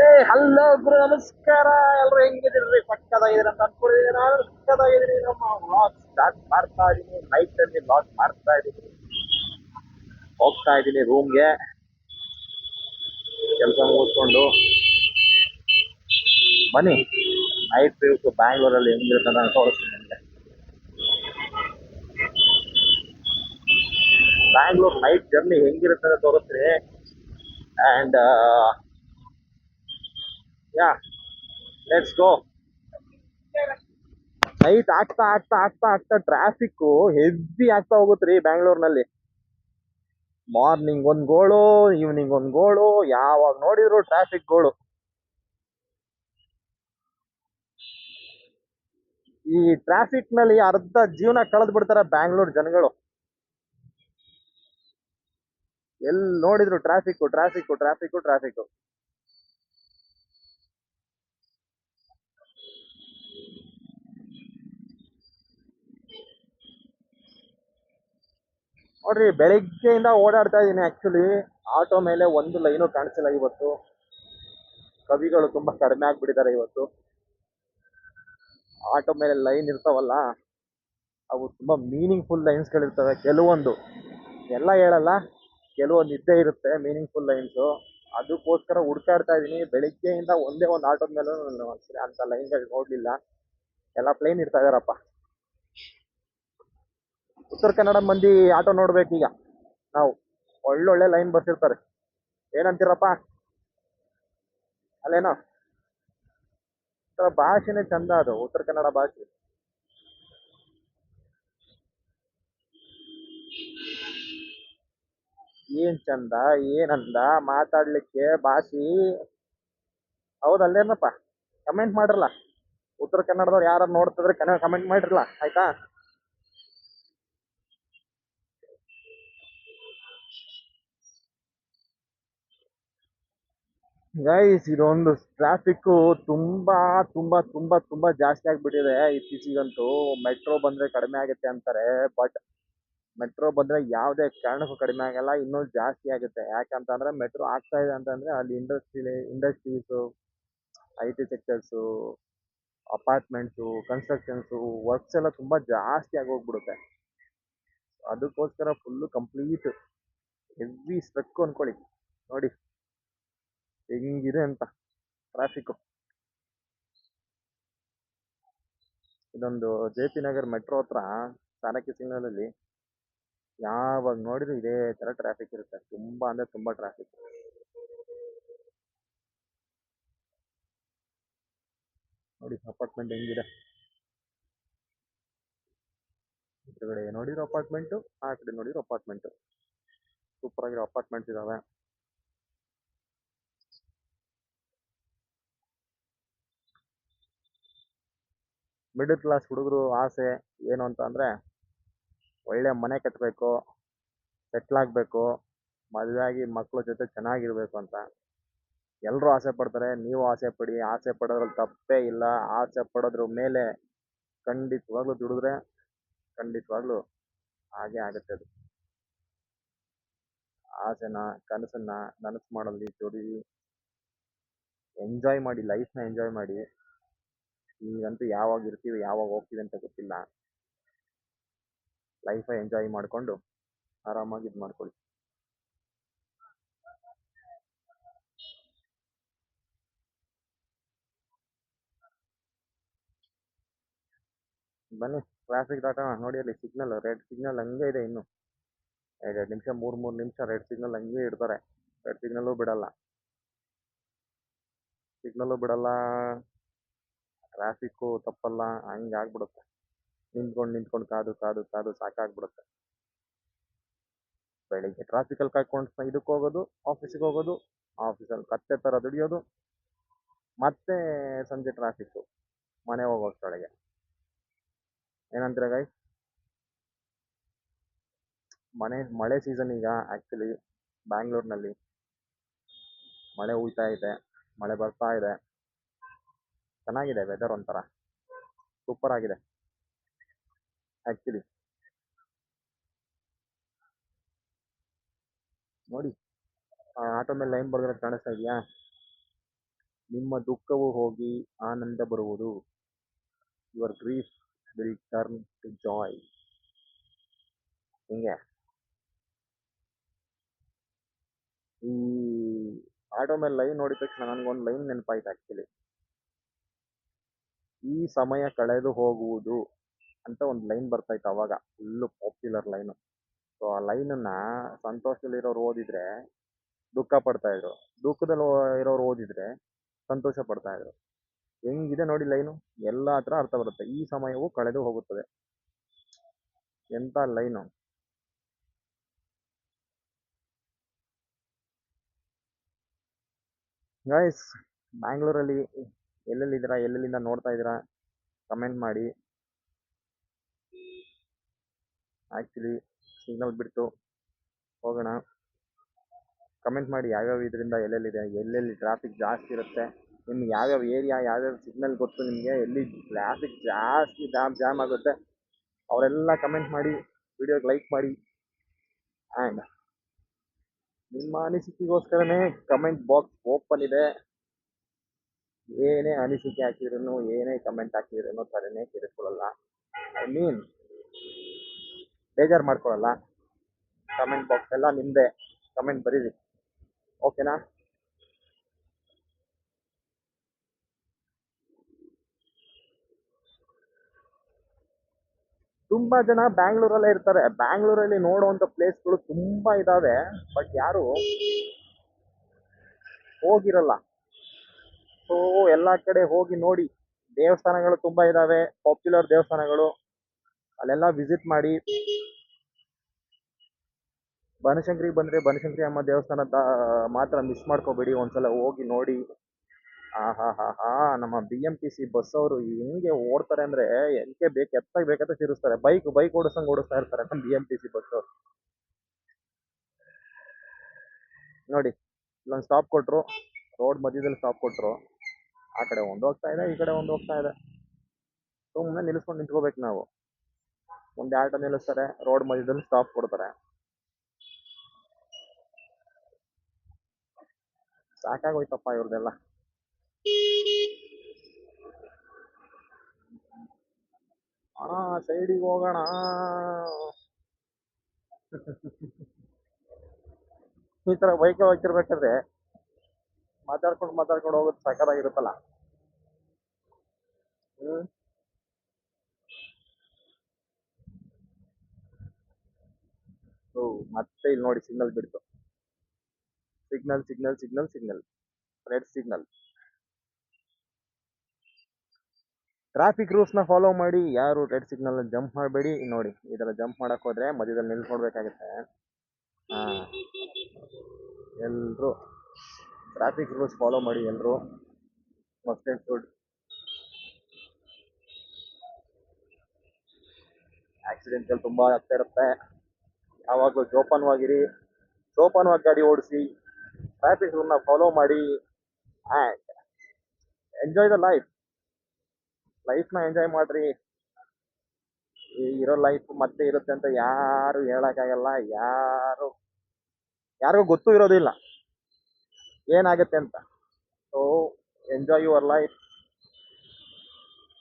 Hello ಗುರು, ನಮಸ್ಕಾರ. ಎಲ್ರು ಹೆಂಗಿದಿರಿ? ಪಕ್ಕದಾಗಿದ್ದೀರಿ ಅಂತ ಅನ್ಕೊಂಡಿದ್ದೀನಿ. ನಾನು ಪಕ್ಕದಾಗಿದ್ದೀನಿ. ನಮ್ಮ ವ್ಲಾಗ್ ಸ್ಟಾರ್ಟ್ ಮಾಡ್ತಾ ಇದ್ದೀನಿ. ನೈಟ್ ಅಲ್ಲಿ ವ್ಲಾಗ್ ಮಾಡ್ತಾ ಇದ್ದೀನಿ. ಹೋಗ್ತಾ ಇದ್ದೀನಿ ರೂಮ್ಗೆ, ಕೆಲಸ ಮುಗಿಸ್ಕೊಂಡು. ಬನ್ನಿ, ನೈಟ್ ವ್ಯೂಸ್ ಬ್ಯಾಂಗ್ಳೂರಲ್ಲಿ ಹೆಂಗಿರುತ್ತೆ ಅಂತ ತೋರಿಸ್ತೀನಿ ನಿಮಗೆ. ಬ್ಯಾಂಗ್ಳೂರ್ ನೈಟ್ ಜರ್ನಿ ಹೆಂಗಿರುತ್ತೆ ಅಂತ ತೋರಿಸ್ತೀನಿ. And yeah, let's go. Night ಆಗ್ತಾ ಆಗ್ತಾ ಆಗ್ತಾ ಆಗ್ತಾ ಟ್ರಾಫಿಕ್ ಹೆವಿ ಆಗ್ತಾ ಹೋಗುತ್ತ್ರಿ ಬ್ಯಾಂಗ್ಳೂರ್ನಲ್ಲಿ. ಮಾರ್ನಿಂಗ್ ಒಂದ್ ಗೋಳು, ಈವ್ನಿಂಗ್ ಒಂದ್ ಗೋಳು, ಯಾವಾಗ ನೋಡಿದ್ರು ಟ್ರಾಫಿಕ್ ಗೋಳು. ಈ ಟ್ರಾಫಿಕ್ ನಲ್ಲಿ ಅರ್ಧ ಜೀವನ ಕಳೆದ್ ಬಿಡ್ತಾರೆ ಬ್ಯಾಂಗ್ಳೂರ್ ಜನಗಳು. ಎಲ್ಲಿ ನೋಡಿದ್ರು ಟ್ರಾಫಿಕ್ ಟ್ರಾಫಿಕ್ ಟ್ರಾಫಿಕ್ ಟ್ರಾಫಿಕ್. ನೋಡ್ರಿ, ಬೆಳಿಗ್ಗೆಯಿಂದ ಓಡಾಡ್ತಾ ಇದೀನಿ. ಆಕ್ಚುಲಿ ಆಟೋ ಮೇಲೆ ಒಂದು ಲೈನು ಕಾಣಿಸಿಲ್ಲ ಇವತ್ತು. ಕವಿಗಳು ತುಂಬಾ ಕಡಿಮೆ ಆಗ್ಬಿಟ್ಟಿದ್ದಾರೆ ಇವತ್ತು. ಆಟೋ ಮೇಲೆ ಲೈನ್ ಇರ್ತಾವಲ್ಲ, ಅವು ತುಂಬಾ ಮೀನಿಂಗ್ಫುಲ್ ಲೈನ್ಸ್ಗಳಿರ್ತವೆ. ಕೆಲವೊಂದು, ಎಲ್ಲ ಹೇಳಲ್ಲ, ಕೆಲವೊಂದು ಇದ್ದೇ ಇರುತ್ತೆ ಮೀನಿಂಗ್ಫುಲ್ ಲೈನ್ಸು. ಅದಕ್ಕೋಸ್ಕರ ಹುಡ್ಕಾಡ್ತಾ ಇದೀನಿ. ಬೆಳಿಗ್ಗೆಯಿಂದ ಒಂದೇ ಒಂದು ಆಟೋದ ಮೇಲೂ ನಾನು ಅಂತ ಲೈನ್ಗಳು ನೋಡ್ಲಿಲ್ಲ. ಎಲ್ಲ ಪ್ಲೇನ್ ಇರ್ತಾ ಇದಾರಪ್ಪ. ಉತ್ತರ ಕನ್ನಡ ಮಂದಿ ಆಟೋ ನೋಡ್ಬೇಕೀಗ ನಾವು. ಒಳ್ಳೊಳ್ಳೆ ಲೈನ್ ಬರ್ಸಿರ್ತಾರೆ. ಏನಂತೀರಪ್ಪ? ಅಲ್ಲೇನೋ ಭಾಷೆನೇ ಚಂದ, ಅದು ಉತ್ತರ ಕನ್ನಡ ಭಾಷೆ. ಏನ್ ಚಂದ, ಏನಂದ ಮಾತಾಡ್ಲಿಕ್ಕೆ ಭಾಷೆ. ಹೌದಲ್ಲೇನಪ್ಪ? ಕಮೆಂಟ್ ಮಾಡ್ರಲ್ಲ, ಉತ್ತರ ಕನ್ನಡದವ್ರು ಯಾರು ನೋಡ್ತಿದ್ರೆ ಕಮೆಂಟ್ ಮಾಡಿರಲ್ಲ, ಆಯ್ತಾ? ಗೈಸ್, ಇದೊಂದು ಟ್ರಾಫಿಕ್ ತುಂಬಾ ತುಂಬಾ ತುಂಬಾ ತುಂಬಾ ಜಾಸ್ತಿ ಆಗ್ಬಿಟ್ಟಿದೆ ಇತ್ತೀಚಿಗಂತೂ. ಮೆಟ್ರೋ ಬಂದ್ರೆ ಕಡಿಮೆ ಆಗುತ್ತೆ ಅಂತಾರೆ, ಬಟ್ ಮೆಟ್ರೋ ಬಂದ್ರೆ ಯಾವುದೇ ಕಾರಣಕ್ಕೂ ಕಡಿಮೆ ಆಗಲ್ಲ, ಇನ್ನೂ ಜಾಸ್ತಿ ಆಗುತ್ತೆ. ಯಾಕಂತಂದ್ರೆ ಮೆಟ್ರೋ ಆಗ್ತಾ ಇದೆ ಅಂತಂದ್ರೆ ಅಲ್ಲಿ industries, IT sectors, apartments, constructions, works ಎಲ್ಲ ತುಂಬಾ ಜಾಸ್ತಿ ಆಗಿ ಹೋಗ್ಬಿಡುತ್ತೆ. ಅದಕ್ಕೋಸ್ಕರ ಫುಲ್ಲು ಕಂಪ್ಲೀಟ್ ಹೆವಿ ಸ್ಟ್ರಕ್ ಅನ್ಕೊಳ್ಳಿ. ನೋಡಿ ಹೆಂಗಿದೆ ಅಂತ ಟ್ರಾಫಿಕ್. ಇದೊಂದು JP ನಗರ್ ಮೆಟ್ರೋ ಹತ್ರ ಚಾಣಕ್ಯ ಸಿಗ್ನಲ್ ಅಲ್ಲಿ ಯಾವಾಗ ನೋಡಿದ್ರು ಇದೇ ತರ ಟ್ರಾಫಿಕ್ ಇರುತ್ತೆ. ತುಂಬಾ ಅಂದ್ರೆ ತುಂಬಾ ಟ್ರಾಫಿಕ್. ನೋಡಿ ಅಪಾರ್ಟ್ಮೆಂಟ್ ಹೆಂಗಿದೆ. ಈ ಕಡೆ ನೋಡಿರೋ ಅಪಾರ್ಟ್ಮೆಂಟು, ಆ ಕಡೆ ನೋಡಿರೋ ಅಪಾರ್ಟ್ಮೆಂಟು. ಸೂಪರ್ ಆಗಿರೋ ಅಪಾರ್ಟ್ಮೆಂಟ್ಸ್ ಇದಾವೆ. ಮಿಡಲ್ ಕ್ಲಾಸ್ ಹುಡುಗರು ಆಸೆ ಏನು ಅಂತ ಅಂದ್ರೆ, ಒಳ್ಳೆ ಮನೆ ಕಟ್ಟಬೇಕು, ಸೆಟ್ಲ್ ಆಗಬೇಕು, ಮದುವೆ ಆಗಿ ಮಕ್ಕಳ ಜೊತೆ ಚೆನ್ನಾಗಿರ್ಬೇಕು ಅಂತ ಎಲ್ಲರೂ ಆಸೆ ಪಡ್ತಾರೆ. ನೀವು ಆಸೆ ಪಡಿ, ಆಸೆ ಪಡೋದ್ರಲ್ಲಿ ತಪ್ಪೇ ಇಲ್ಲ. ಆಸೆ ಪಡೋದ್ರ ಮೇಲೆ ಖಂಡಿತವಾಗ್ಲೂ ದುಡಿದ್ರೆ ಖಂಡಿತವಾಗ್ಲೂ ಹಾಗೆ ಆಗುತ್ತೆ ಅದು. ಆಸೆನ, ಕನಸನ್ನ ನನಸು ಮಾಡೋಲ್ಲಿ ದುಡಿ, ಎಂಜಾಯ್ ಮಾಡಿ, ಲೈಫ್ನ ಎಂಜಾಯ್ ಮಾಡಿ. ಈಗಂತೂ ಯಾವಾಗ ಇರ್ತೀವಿ ಯಾವಾಗ ಹೋಗ್ತೀವಿ ಅಂತ ಗೊತ್ತಿಲ್ಲ. ಲೈಫ್ ಎಂಜಾಯ್ ಮಾಡಿಕೊಂಡು ಆರಾಮಾಗಿ ಇದು ಮಾಡ್ಕೊಳ್ಳಿ. ಬನ್ನಿ, ಟ್ರಾಫಿಕ್ ದಾಟೋಣ. ನೋಡಿ ಅಲ್ಲಿ ಸಿಗ್ನಲ್, ರೆಡ್ ಸಿಗ್ನಲ್ ಹಂಗೆ ಇದೆ. ಇನ್ನು 2 ನಿಮಿಷ, 3 ನಿಮಿಷ ರೆಡ್ ಸಿಗ್ನಲ್ ಹಂಗೆ ಇಡ್ತಾರೆ. ರೆಡ್ ಸಿಗ್ನಲ್ಲೂ ಬಿಡಲ್ಲ, ಸಿಗ್ನಲ್ಲೂ ಬಿಡಲ್ಲ. ಟ್ರಾಫಿಕ್ಕು ತಪ್ಪಲ್ಲ, ಹಂಗೆ ಆಗ್ಬಿಡುತ್ತೆ. ನಿಂತ್ಕೊಂಡು ನಿಂತ್ಕೊಂಡು ಕಾದು ಕಾದು ಕಾದು ಸಾಕಾಗ್ಬಿಡುತ್ತೆ. ಬೆಳಿಗ್ಗೆ ಟ್ರಾಫಿಕಲ್ಲಿ ಕಾಯ್ಕೊಂಡು ಇದಕ್ಕೆ ಹೋಗೋದು, ಆಫೀಸಿಗೆ ಹೋಗೋದು, ಆಫೀಸಲ್ಲಿ ಕತ್ತೆ ಥರ ದುಡಿಯೋದು, ಮತ್ತೆ ಸಂಜೆ ಟ್ರಾಫಿಕ್ಕು ಮನೆ ಹೋಗೋಷ್ಟರೊಳಗೆ. ಏನಂತೀರ ಗೈಸ್? ಮಳೆ ಸೀಸನ್ ಈಗ ಆ್ಯಕ್ಚುಲಿ ಬ್ಯಾಂಗ್ಳೂರ್ನಲ್ಲಿ ಮಳೆ ಹುಯ್ತಾ ಇದೆ, ಮಳೆ ಬರ್ತಾ ಇದೆ. ಚೆನ್ನಾಗಿದೆ ವೆದರ್, ಒಂಥರ ಸೂಪರ್ ಆಗಿದೆ ಆ್ಯಕ್ಚುಲಿ. ನೋಡಿ ಆಟೋ ಮೇಲೆ ಲೈನ್ ಬರ್ದಿರೋದು ಕಾಣಿಸ್ತಾ ಇದೆಯಾ? ನಿಮ್ಮ ದುಃಖವು ಹೋಗಿ ಆನಂದ ಬರುವುದು. Your grief will turn to joy. ಹಿಂಗೆ ಈ ಆಟೋ ಮೇಲೆ ಲೈನ್ ನೋಡಿದ ತಕ್ಷಣ ನನಗೊಂದು ಲೈನ್ ನೆನಪಾಯ್ತು ಆ್ಯಕ್ಚುಲಿ. ಈ ಸಮಯ ಕಳೆದು ಹೋಗುವುದು ಅಂತ ಒಂದು ಲೈನ್ ಬರ್ತಾಯಿತ್ತು ಅವಾಗ, ಫುಲ್ಲು ಪಾಪ್ಯುಲರ್ ಲೈನು. ಸೊ ಆ ಲೈನನ್ನು ಸಂತೋಷದಲ್ಲಿರೋರು ಓದಿದ್ರೆ ದುಃಖ ಪಡ್ತಾ ಇದ್ರು, ದುಃಖದಲ್ಲಿ ಇರೋರು ಓದಿದ್ರೆ ಸಂತೋಷ ಪಡ್ತಾ ಇದ್ರು. ಹೆಂಗಿದೆ ನೋಡಿ ಲೈನು, ಎಲ್ಲ ಹತ್ರ ಅರ್ಥ ಬರುತ್ತೆ. ಈ ಸಮಯವು ಕಳೆದು ಹೋಗುತ್ತದೆ. ಎಂಥ ಲೈನು. ಗೈಸ್, ಬ್ಯಾಂಗ್ಳೂರಲ್ಲಿ ಎಲ್ಲೆಲ್ಲಿದ್ದೀರಾ, ಎಲ್ಲೆಲ್ಲಿಂದ ನೋಡ್ತಾ ಇದ್ದೀರಾ, ಕಮೆಂಟ್ ಮಾಡಿ. ಆ್ಯಕ್ಚುಲಿ ಸಿಗ್ನಲ್ ಬಿಡ್ತು, ಹೋಗೋಣ. ಕಮೆಂಟ್ ಮಾಡಿ ಯಾವ್ಯಾವ ಇದರಿಂದ ಎಲ್ಲೆಲ್ಲಿದೆ, ಎಲ್ಲೆಲ್ಲಿ ಟ್ರಾಫಿಕ್ ಜಾಸ್ತಿ ಇರುತ್ತೆ, ನಿಮ್ಗೆ ಯಾವ್ಯಾವ ಏರಿಯಾ, ಯಾವ್ಯಾವ ಸಿಗ್ನಲ್ ಗೊತ್ತು ನಿಮಗೆ, ಎಲ್ಲಿ ಟ್ರಾಫಿಕ್ ಜಾಸ್ತಿ ಜಾಮ್ ಆಗುತ್ತೆ, ಅವರೆಲ್ಲ ಕಮೆಂಟ್ ಮಾಡಿ, ವಿಡಿಯೋಗೆ ಲೈಕ್ ಮಾಡಿ. ಆ್ಯಂಡ್ ನಿಮ್ಮ ಅನಿಸಿಕೆಗೋಸ್ಕರನೇ ಕಮೆಂಟ್ ಬಾಕ್ಸ್ ಓಪನ್ ಇದೆ. ಏನೇ ಅನಿಸಿಕೆ ಹಾಕಿದ್ರು, ಏನೇ ಕಮೆಂಟ್ ಹಾಕಿದ್ರು ತಲೆನೇ ಕೆಡಿಸ್ಕೊಳ್ಳಲ್ಲ. ಐ ಮೀನ್ ಬೇಜಾರು ಮಾಡ್ಕೊಳ್ಳಲ್ಲ. ಕಮೆಂಟ್ ಬಾಕ್ಸ್ ಎಲ್ಲ ನಿಮ್ಮದೇ, ಕಮೆಂಟ್ ಬರೀರಿ, ಓಕೆನಾ? ತುಂಬಾ ಜನ ಬ್ಯಾಂಗ್ಳೂರಲ್ಲೇ ಇರ್ತಾರೆ. ಬ್ಯಾಂಗ್ಳೂರಲ್ಲಿ ನೋಡುವಂಥ ಪ್ಲೇಸ್ಗಳು ತುಂಬಾ ಇದಾವೆ, ಬಟ್ ಯಾರು ಹೋಗಿರಲ್ಲ. ಸೊ ಎಲ್ಲ ಕಡೆ ಹೋಗಿ ನೋಡಿ. ದೇವಸ್ಥಾನಗಳು ತುಂಬಾ ಇದಾವೆ, ಪಾಪ್ಯುಲರ್ ದೇವಸ್ಥಾನಗಳು, ಅಲ್ಲೆಲ್ಲ ವಿಸಿಟ್ ಮಾಡಿ. ಬನಶಂಕರಿಗೆ ಬಂದರೆ ಬನಶಂಕರಿ ಅಮ್ಮ ದೇವಸ್ಥಾನದ ಮಾತ್ರ ಮಿಸ್ ಮಾಡ್ಕೋಬೇಡಿ, ಒಂದ್ಸಲ ಹೋಗಿ ನೋಡಿ. ಹಾ ನಮ್ಮ BMTC ಬಸ್ ಅವರು ಹೆಂಗೆ ಓಡ್ತಾರೆ ಅಂದ್ರೆ, ಎಂಕೆ ಬೇಕು ಎತ್ತಾಗ ಬೇಕಂತ ತಿರುಗಿಸ್ತಾರೆ. ಬೈಕ್ ಓಡಿಸ್ತಾ ಇರ್ತಾರೆ ನಮ್ಮ BMTC ಬಸ್ ಅವರು. ನೋಡಿ, ಇಲ್ಲೊಂದು ಸ್ಟಾಪ್ ಕೊಟ್ರು, ರೋಡ್ ಮಧ್ಯದಲ್ಲಿ ಸ್ಟಾಪ್ ಕೊಟ್ರು. ಆ ಕಡೆ ಒಂದು ಹೋಗ್ತಾ ಇದೆ, ಈ ಕಡೆ ಒಂದು ಹೋಗ್ತಾ ಇದೆ. ಸುಮ್ಮನೆ ನಿಲ್ಲಿಸ್ಕೊಂಡು ನಿಂತ್ಕೋಬೇಕು ನಾವು. ಮುಂದೆ ಆಟೋ ನಿಲ್ಲಿಸ್ತಾರೆ, ರೋಡ್ ಮಧ್ಯದಲ್ಲಿ ಸ್ಟಾಪ್ ಕೊಡ್ತಾರೆ. ಸಾಕಾಗೋಯ್ತಪ್ಪ ಇವ್ರದೆಲ್ಲ. ಸೈಡಿಗೆ ಹೋಗೋಣ. ಈ ತರ ಬೈಕ್ ಹೋಗ್ತಿರ್ಬೇಕಾದ್ರೆ ಮಾತಾಡ್ಕೊಂಡು ಹೋಗೋದು ಸಕ್ಕತ್ತಾಗಿರುತ್ತಲ್ಲ. ಮತ್ತೆ ಇಲ್ಲಿ ನೋಡಿ ಸಿಗ್ನಲ್ ಬಿಡ್ತು. Signal red signal. ಟ್ರಾಫಿಕ್ ರೂಲ್ಸ್ನ ಫಾಲೋ ಮಾಡಿ, ಯಾರು ರೆಡ್ ಸಿಗ್ನಲ್ ಜಂಪ್ ಮಾಡಬೇಡಿ. ನೋಡಿ, ಈ ಥರ ಜಂಪ್ ಮಾಡಕ್ಕೆ ಹೋದ್ರೆ ಮಧ್ಯದಲ್ಲಿ ನಿಲ್ಸ್ಕೊಡ್ಬೇಕಾಗುತ್ತೆ. ಎಲ್ಲರೂ ಟ್ರಾಫಿಕ್ ರೂಲ್ಸ್ ಫಾಲೋ ಮಾಡಿ, ಎಲ್ಲರೂ ಮಸ್ಟ್ ಆ್ಯಂಡ್ ಶುಡ್. ಆಕ್ಸಿಡೆಂಟ್ಗಳು ತುಂಬ ಆಗ್ತಾ ಇರುತ್ತೆ. ಯಾವಾಗಲೂ ಜೋಪಾನವಾಗಿರಿ, ಜೋಪಾನವಾಗಿ ಗಾಡಿ ಓಡಿಸಿ, ಟ್ರಾಫಿಕ್ ರೂಲ್ನ ಫಾಲೋ ಮಾಡಿ, ಆ್ಯಂಡ್ ಎಂಜಾಯ್ ದ ಲೈಫ್ನ ಎಂಜಾಯ್ ಮಾಡ್ರಿ. ಇರೋ ಲೈಫ್ ಮತ್ತೆ ಇರುತ್ತೆ ಅಂತ ಯಾರು ಹೇಳಕ್ಕಾಗಲ್ಲ. ಯಾರಿಗೂ ಗೊತ್ತೂ ಇರೋದಿಲ್ಲ ಏನಾಗುತ್ತೆ ಅಂತ. So enjoy your life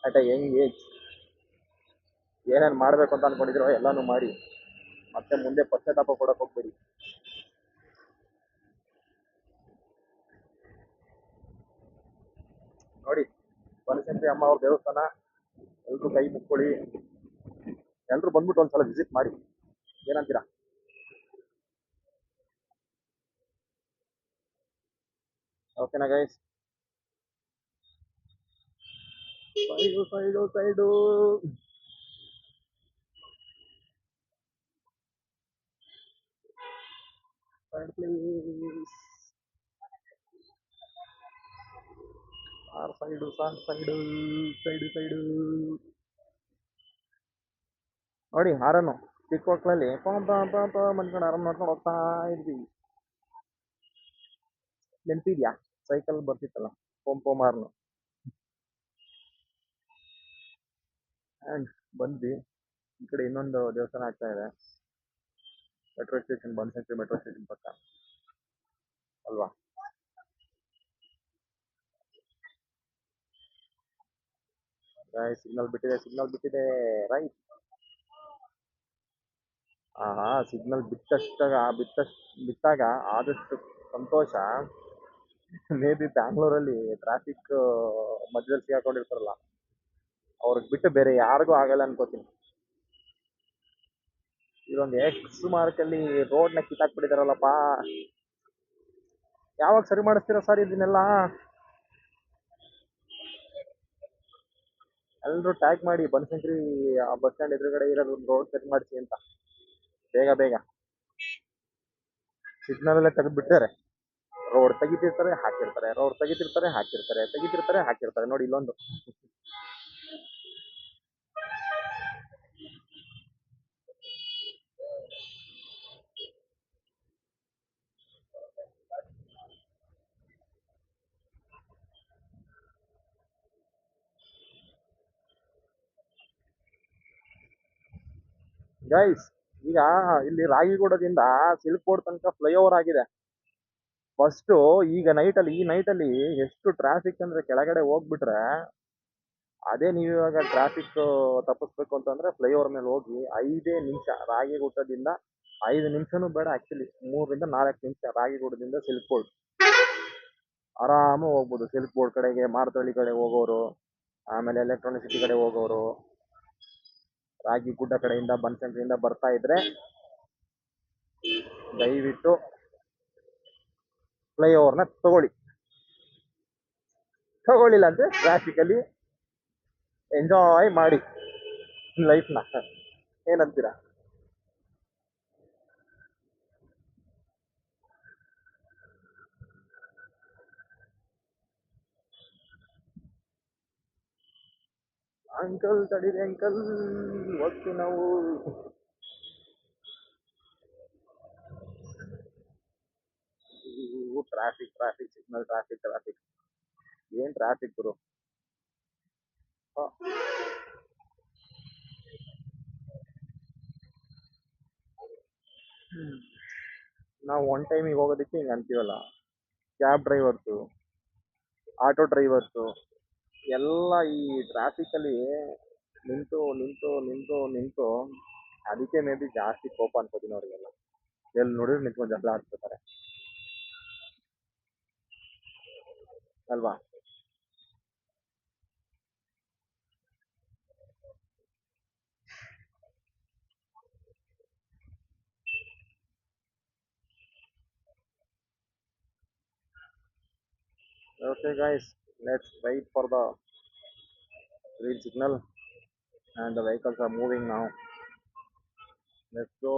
at A Young age. ಏನೇನು ಮಾಡಬೇಕು ಅಂತ ಅನ್ಕೊಂಡಿದ್ರು ಎಲ್ಲಾನು ಮಾಡಿ, ಮತ್ತೆ ಮುಂದೆ ಪಶ್ಚಾತ್ತಾಪ ಕೊಡಕ್ಕೆ ಹೋಗ್ಬೇಡಿ. ನೋಡಿ, ಬನಶಂಕರಿ ಅಮ್ಮ ಅವ್ರ ದೇವಸ್ಥಾನ, ಎಲ್ರು ಕೈ ಮುಕ್ಕೊಳ್ಳಿ. ಎಲ್ರು ಬಂದ್ಬಿಟ್ಟು ಒಂದ್ಸಲ ವಿಸಿಟ್ ಮಾಡಿ. ಏನಂತೀರಾ? ಓಕೆನಾ ಗೈಸ್? Side please. ಸೈಡು ನೋಡಿ, ಹಾರನ್ನು ಚಿಕ್ಕ ಮಕ್ಕಳಲ್ಲಿ ಮನ್ಕೊಂಡು ಆರಾಮ್ ನೋಡ್ಕೊಂಡು ಹೋಗ್ತಾ ಇದ್ವಿ. ನೆನಪಿದ್ಯಾ? ಸೈಕಲ್ ಬರ್ತಿತ್ತಲ್ಲ, ಪೋಮ್ ಹಾರ್ನು. ಆ್ಯಂಡ್ ಬಂದ್ವಿ. ಈ ಕಡೆ ಇನ್ನೊಂದು ದೇವಸ್ಥಾನ ಆಗ್ತಾ ಇದೆ, metro station, Banashankari metro station ಪಕ್ಕ ಅಲ್ವಾ? ಸಿಗ್ನಲ್ ಬಿಟ್ಟಿದೆ ರೈಟ್. ಸಿಗ್ನಲ್ ಬಿಟ್ಟಾಗ ಆದಷ್ಟು ಸಂತೋಷ. ಮೇ ಬಿ ಬ್ಯಾಂಗ್ಳೂರಲ್ಲಿ ಟ್ರಾಫಿಕ್ ಮಧ್ಯದಲ್ಲಿ ಸಿಗಾಕೊಂಡಿರ್ತಾರಲ್ಲ, ಅವ್ರಿಗೆ ಬಿಟ್ಟು ಬೇರೆ ಯಾರಿಗೂ ಆಗಲ್ಲ ಅನ್ಕೋತೀನಿ. ಇದೊಂದು ಎಕ್ಸ್ ಮಾರ್ಕ್ ಅಲ್ಲಿ ರೋಡ್ನ ಕಿತ್ತಾಕ್ಬಿಟ್ಟಿದಾರಲ್ಲಪ್ಪ. ಯಾವಾಗ ಸರಿ ಮಾಡಿಸ್ತೀರಾ ಸರ್ ಇದನ್ನೆಲ್ಲ? ಎಲ್ಲರೂ ಟ್ಯಾಗ್ ಮಾಡಿ ಬನಶಂಕರಿ ಬಸ್ ಸ್ಟ್ಯಾಂಡ್ ಎದುರುಗಡೆ ಇರೋದು ರೋಡ್ ಸರಿ ಮಾಡಿಸಿ ಅಂತ. ಬೇಗ ಬೇಗ ಸಿಗ್ನಲ್ ಅಲ್ಲೇ ತೆಗೆದು ಬಿಟ್ಟಿದ್ದಾರೆ. ರೋಡ್ ತೆಗಿತಿರ್ತಾರೆ ಹಾಕಿರ್ತಾರೆ, ರೋಡ್ ತೆಗಿತಿರ್ತಾರೆ ನೋಡಿ ಇಲ್ಲೊಂದು. ಗೈಸ್, ಈಗ ಇಲ್ಲಿ ರಾಗಿಗುಡದಿಂದ ಸಿಲ್ಕ್ ಬೋರ್ಡ್ ತನಕ ಫ್ಲೈಓವರ್ ಆಗಿದೆ. ಫಸ್ಟ್ ಈಗ ಈ ನೈಟಲ್ಲಿ ಎಷ್ಟು ಟ್ರಾಫಿಕ್ ಅಂದ್ರೆ, ಕೆಳಗಡೆ ಹೋಗ್ಬಿಟ್ರೆ ಅದೇ ನೀವು ಇವಾಗ ಟ್ರಾಫಿಕ್ ತಪ್ಪಿಸ್ಬೇಕು ಅಂತಂದ್ರೆ ಫ್ಲೈಓವರ್ ಮೇಲೆ ಹೋಗಿ 5 ನಿಮಿಷ. ರಾಗಿಗುಡ್ಡದಿಂದ 5 ನಿಮಿಷನೂ ಬೇಡ, ಆಕ್ಚುಲಿ 3 ರಿಂದ 4 ನಿಮಿಷ ರಾಗಿಗುಡದಿಂದ ಸಿಲ್ಕ್ ಬೋರ್ಡ್ ಆರಾಮ ಹೋಗ್ಬೋದು. ಸಿಲ್ಕ್ ಬೋರ್ಡ್ ಕಡೆಗೆ, ಮಾರತಳ್ಳಿ ಕಡೆ ಹೋಗೋರು, ಆಮೇಲೆ ಎಲೆಕ್ಟ್ರಾನಿಕ್ ಸಿಟಿ ಕಡೆ ಹೋಗೋರು, ರಾಗಿಗುಡ್ಡ ಕಡೆಯಿಂದ ಬನಶಂಕರಿಯಿಂದ ಬರ್ತಾ ಇದ್ರೆ ದಯವಿಟ್ಟು ಫ್ಲೈಓವರ್ನ ತಗೊಳ್ಳಿಲ್ಲ ಅಂದ್ರೆ ಟ್ರಾಫಿಕ್ ಅಲ್ಲಿ ಎಂಜಾಯ್ ಮಾಡಿ ಲೈಫ್ನ. ಏನಂತೀರಾ? ಅಂಕಲ್ ತಡೀರಿ ಅಂಕಲ್, ಹೋಗ್ತೀವಿ ನಾವು. ಟ್ರಾಫಿಕ್ ಸಿಗ್ನಲ್, ಟ್ರಾಫಿಕ್ ಏನ್ ಟ್ರಾಫಿಕ್ ಗುರು. ನಾವು ಒನ್ ಟೈಮಿಗೆ ಹೋಗೋದಕ್ಕೆ ಹಿಂಗೆ ಅಂತೀವಲ್ಲ, ಕ್ಯಾಬ್ ಡ್ರೈವರ್ಸು, ಆಟೋ ಡ್ರೈವರ್ಸು ಎಲ್ಲ ಈ ಟ್ರಾಫಿಕಲ್ಲಿ ನಿಂತು ಅದಕ್ಕೆ ಮೇ ಬಿ ಜಾಸ್ತಿ ಕೋಪ ಅನ್ಕೋತೀನಿ ಅವ್ರಿಗೆಲ್ಲ. ಎಲ್ಲಿ ನೋಡಿದ್ರು ನಿಂತ್ಕೊಂಡು ಜಗಳ ಆಡ್ತಿರ್ತಾರೆ ಅಲ್ವಾ? Okay guys, let's wait for the green signal and the vehicles are moving now. Let's go.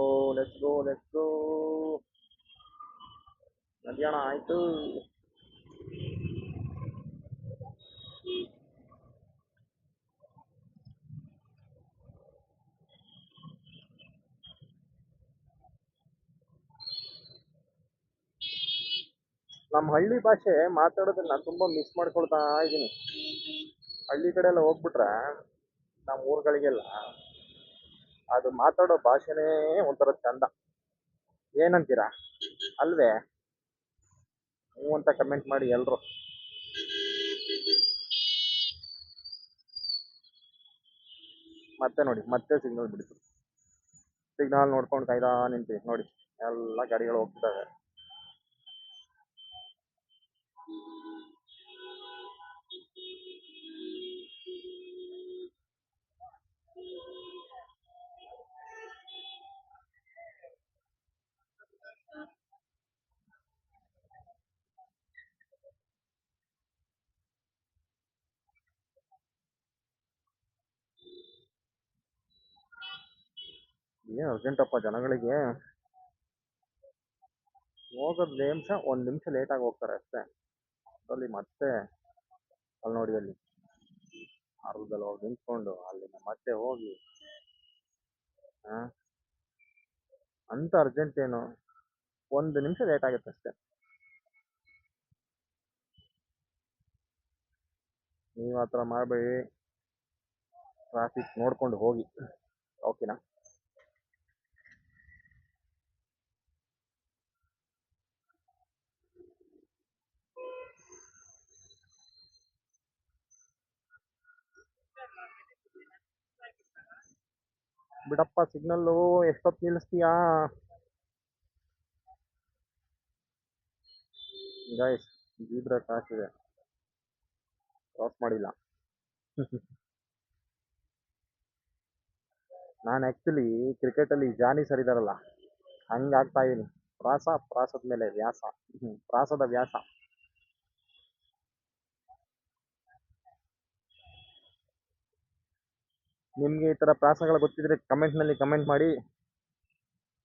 ಮಧ್ಯಾಹ್ನ ಆಯ್ತು. ನಮ್ಮ ಹಳ್ಳಿ ಭಾಷೆ ಮಾತಾಡೋದನ್ನ ತುಂಬಾ ಮಿಸ್ ಮಾಡ್ಕೊಳ್ತಾ ಇದ್ದೀನಿ. ಹಳ್ಳಿ ಕಡೆ ಎಲ್ಲ ಹೋಗ್ಬಿಟ್ರೆ ನಮ್ಮ ಊರುಗಳಿಗೆಲ್ಲ ಅದು ಮಾತಾಡೋ ಭಾಷೆನೇ ಒಂಥರ ಚಂದ. ಏನಂತೀರಾ? ಅಲ್ವೇ? ಹ್ಞೂ ಅಂತ ಕಮೆಂಟ್ ಮಾಡಿ ಎಲ್ರು. ಮತ್ತೆ ನೋಡಿ, ಮತ್ತೆ ಸಿಗ್ನಲ್ ಬಿಡ್ತು. ಸಿಗ್ನಲ್ ನೋಡ್ಕೊಂಡು ಕಾಯ್ದಾ ನಿಂತೀವಿ ನೋಡಿ, ಎಲ್ಲ ಗಾಡಿಗಳು ಹೋಗ್ತಿದ್ದಾವೆ. ಏನು ಅರ್ಜೆಂಟಪ್ಪ ಜನಗಳಿಗೆ. ಹೋಗೋದು ನಿಮಿಷ, 1 ನಿಮಿಷ ಲೇಟಾಗಿ ಹೋಗ್ತಾರೆ ಅಷ್ಟೇ. ಅಲ್ಲಿ ಮತ್ತೆ ಅಲ್ಲಿ ನೋಡಿ, ಅಲ್ಲಿ ಅರ್ಧದಲ್ಲಿ ಹೋಗಿ ನಿಂತ್ಕೊಂಡು ಅಲ್ಲಿಂದ ಮತ್ತೆ ಹೋಗಿ ಅಂತ ಅರ್ಜೆಂಟ್ ಏನು, 1 ನಿಮಿಷ ಲೇಟ್ ಆಗುತ್ತೆ ಅಷ್ಟೇ. ನೀವು ಆ ಥರ ಮಾಡಬೇಡಿ, ಟ್ರಾಫಿಕ್ ನೋಡ್ಕೊಂಡು ಹೋಗಿ. ಓಕೆನಾ? ಬಿಡಪ್ಪ ಸಿಗ್ನಲ್ಲು, ಎಷ್ಟೊತ್ತು ನಿಲ್ಲಿಸ್ತೀಯಾ ಗೈಸ್? ಜೀಬ್ರಾ ಕ್ರಾಸ್ ಇದೆ, ಕ್ರಾಸ್ ಮಾಡಿಲ್ಲ. ನಾನು ಆ್ಯಕ್ಚುಲಿ ಕ್ರಿಕೆಟಲ್ಲಿ ಜಾನಿ ಸರ್ ಇದಾರಲ್ಲ, ಹಂಗಾಗ್ತಾ ಇದೀನಿ. ಪ್ರಾಸದ ಮೇಲೆ ವ್ಯಾಸ. ಪ್ರಾಸದ ವ್ಯಾಸ. ನಿಮಗೆ ಈ ಥರ ಪ್ರಾಸಗಳು ಗೊತ್ತಿದ್ರೆ ಕಮೆಂಟ್ನಲ್ಲಿ ಕಮೆಂಟ್ ಮಾಡಿ.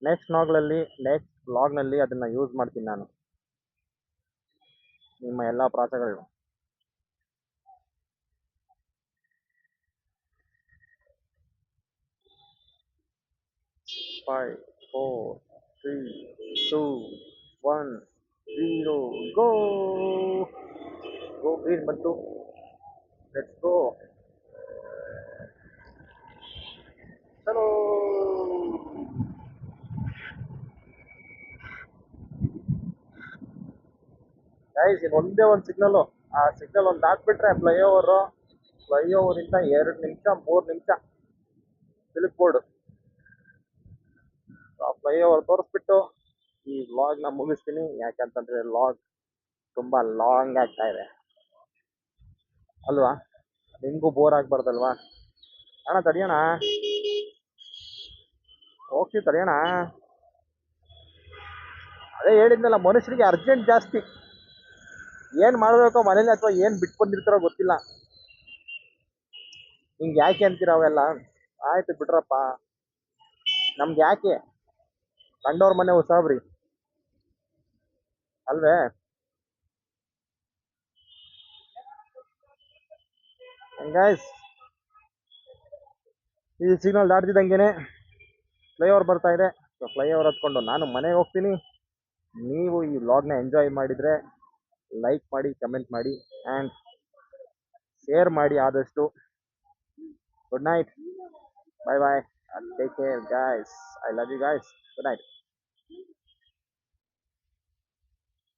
ನೆಕ್ಸ್ಟ್ ವ್ಲಾಗ್ನಲ್ಲಿ ಅದನ್ನು ಯೂಸ್ ಮಾಡ್ತೀನಿ ನಾನು, ನಿಮ್ಮ ಎಲ್ಲ ಪ್ರಾಸಗಳು. 5, 4, 3, 2, 1, 0, ಗೋ ಗ್ರೀನ್ ಬಂತು. Let's go. ಚಲೋ. ಗೈಸ್ ಇದು ಒಂದೇ ಒಂದು ಸಿಗ್ನಲ್ಲು, ಆ ಸಿಗ್ನಲ್ ಒಂದು ದಾಟ್ಬಿಟ್ರೆ ಫ್ಲೈಓವರಿಂದ 2 ನಿಮಿಷ 3 ನಿಮಿಷ ಸಿಲ್ಕ್ ಬೋರ್ಡ್. ಆ ಫ್ಲೈಓವರ್ ತೋರಿಸ್ಬಿಟ್ಟು ಈ ವ್ಲಾಗ್ನ ಮುಗಿಸ್ತೀನಿ, ಯಾಕಂತಂದ್ರೆ ವ್ಲಾಗ್ ತುಂಬಾ ಲಾಂಗ್ ಆಗ್ತಾ ಇದೆ ಅಲ್ವಾ? ನಿಮಗೂ ಬೋರ್ ಆಗ್ಬಾರ್ದಲ್ವಾ? ಅಣ್ಣ ತಡಿಯೋಣ, ಹೋಗ್ತೀವಿ ತಡಿಯೋಣ. ಅದೇ ಹೇಳಿದ್ನಲ್ಲ, ಮನುಷ್ಯರಿಗೆ ಅರ್ಜೆಂಟ್ ಜಾಸ್ತಿ. ಏನು ಮಾಡಬೇಕೋ ಮನೇಲಿ ಅಥವಾ ಏನು ಬಿಟ್ಟು ಬಂದಿರ್ತಾರೋ ಗೊತ್ತಿಲ್ಲ. ಹಿಂಗೆ ಯಾಕೆ ಅಂತೀರ ಅವೆಲ್ಲ? ಆಯ್ತು ಬಿಡ್ರಪ್ಪ, ನಮ್ಗೆ ಯಾಕೆ? ಕಂಡವ್ರ ಮನೆ ಉಸಾಬ್ರಿ ಅಲ್ವೇ? ಗೈಸ್ ಈ ಸಿಗ್ನಲ್ ದಾಟ್ತಿದ್ದಂಗೆನೆ ಫ್ಲೈಓವರ್ ಬರ್ತಾ ಇದೆ. ಸೊ ಫ್ಲೈಓವರ್ ಹತ್ಕೊಂಡು ನಾನು ಮನೆಗೆ ಹೋಗ್ತೀನಿ. ನೀವು ಈ ವ್ಲಾಗ್ನ ಎಂಜಾಯ್ ಮಾಡಿದರೆ ಲೈಕ್ ಮಾಡಿ, ಕಮೆಂಟ್ ಮಾಡಿ ಆ್ಯಂಡ್ ಶೇರ್ ಮಾಡಿ ಆದಷ್ಟು. Good night, bye bye, take care guys, I love you guys, good night.